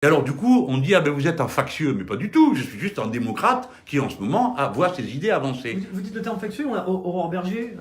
Et alors du coup, on dit « Ah ben vous êtes un factieux », mais pas du tout, je suis juste un démocrate qui en ce moment voit ses idées avancer. Vous dites de terme factieux, on a Aurore Berger,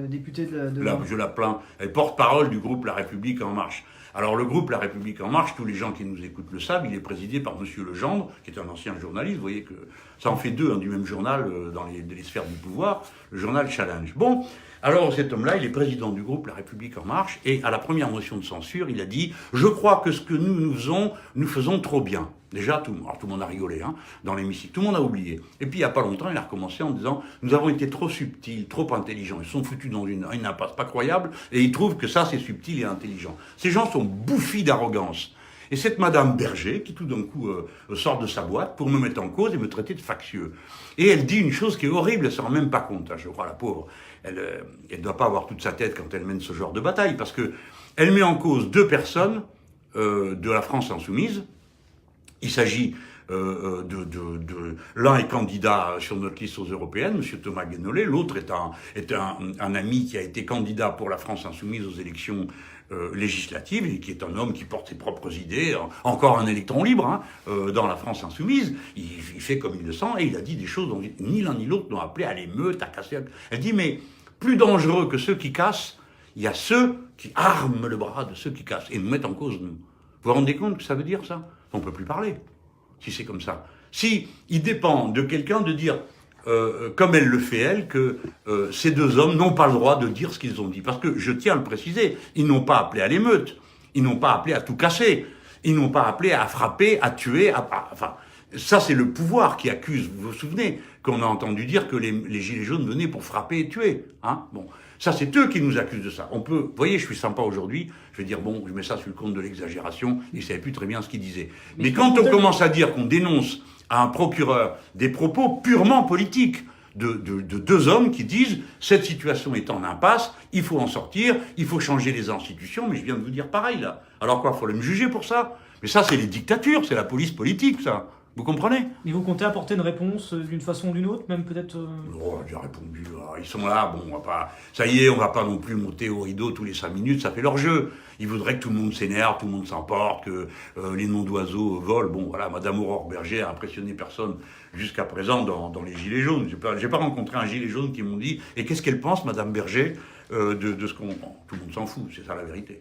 députée de Là, je la plains, elle est porte-parole du groupe La République En Marche. Alors le groupe La République En Marche, tous les gens qui nous écoutent le savent, il est présidé par Monsieur Legendre, qui est un ancien journaliste, vous voyez que ça en fait deux du même journal dans les sphères du pouvoir, le journal Challenge. Bon, alors cet homme-là, il est président du groupe La République En Marche, et à la première motion de censure, il a dit « Je crois que ce que nous faisons trop bien ». Déjà, tout le monde a rigolé dans l'hémicycle, tout le monde a oublié. Et puis il n'y a pas longtemps, il a recommencé en disant « Nous avons été trop subtils, trop intelligents, ils sont foutus dans une impasse pas croyable, et ils trouvent que ça c'est subtil et intelligent ». Ces gens sont bouffis d'arrogance. Et cette madame Berger, qui tout d'un coup sort de sa boîte pour me mettre en cause et me traiter de factieux. Et elle dit une chose qui est horrible, elle ne s'en rend même pas compte, je crois, la pauvre. Elle ne doit pas avoir toute sa tête quand elle mène ce genre de bataille, parce que elle met en cause deux personnes de la France insoumise. Il s'agit l'un est candidat sur notre liste aux européennes, M. Thomas Guénolé, l'autre est un ami qui a été candidat pour la France insoumise aux élections législatives et qui est un homme qui porte ses propres idées, encore un électron libre dans la France insoumise. Il fait comme il le sent et il a dit des choses dont ni l'un ni l'autre n'ont appelé à l'émeute, à casser. Elle dit mais plus dangereux que ceux qui cassent, il y a ceux qui arment le bras de ceux qui cassent et nous mettent en cause nous. Vous vous rendez compte que ça veut dire ça? On ne peut plus parler, si c'est comme ça. Si il dépend de quelqu'un de dire, comme elle le fait elle, que ces deux hommes n'ont pas le droit de dire ce qu'ils ont dit. Parce que, je tiens à le préciser, ils n'ont pas appelé à l'émeute, ils n'ont pas appelé à tout casser, ils n'ont pas appelé à frapper, à tuer, enfin... Ça, c'est le pouvoir qui accuse. Vous vous souvenez qu'on a entendu dire que les gilets jaunes venaient pour frapper et tuer. Bon, ça, c'est eux qui nous accusent de ça. On peut, vous voyez, je suis sympa aujourd'hui, je vais dire, bon, je mets ça sur le compte de l'exagération, ils ne savaient plus très bien ce qu'ils disaient. Mais quand on commence à dire qu'on dénonce à un procureur des propos purement politiques, de deux hommes qui disent « cette situation est en impasse, il faut en sortir, il faut changer les institutions », mais je viens de vous dire pareil, là. Alors quoi, il faut me juger pour ça? Mais ça, c'est les dictatures, c'est la police politique, ça. Vous comprenez? Mais vous comptez apporter une réponse d'une façon ou d'une autre, même peut-être Oh, j'ai répondu, ils sont là, bon, on va pas... Ça y est, on va pas non plus monter au rideau tous les 5 minutes, ça fait leur jeu. Ils voudraient que tout le monde s'énerve, tout le monde s'emporte, que les noms d'oiseaux volent. Bon, voilà, Madame Aurore Berger a impressionné personne jusqu'à présent dans les Gilets jaunes. J'ai pas rencontré un gilet jaune qui m'ont dit « Et qu'est-ce qu'elle pense, Madame Berger, de ce qu'on... » Tout le monde s'en fout, c'est ça la vérité.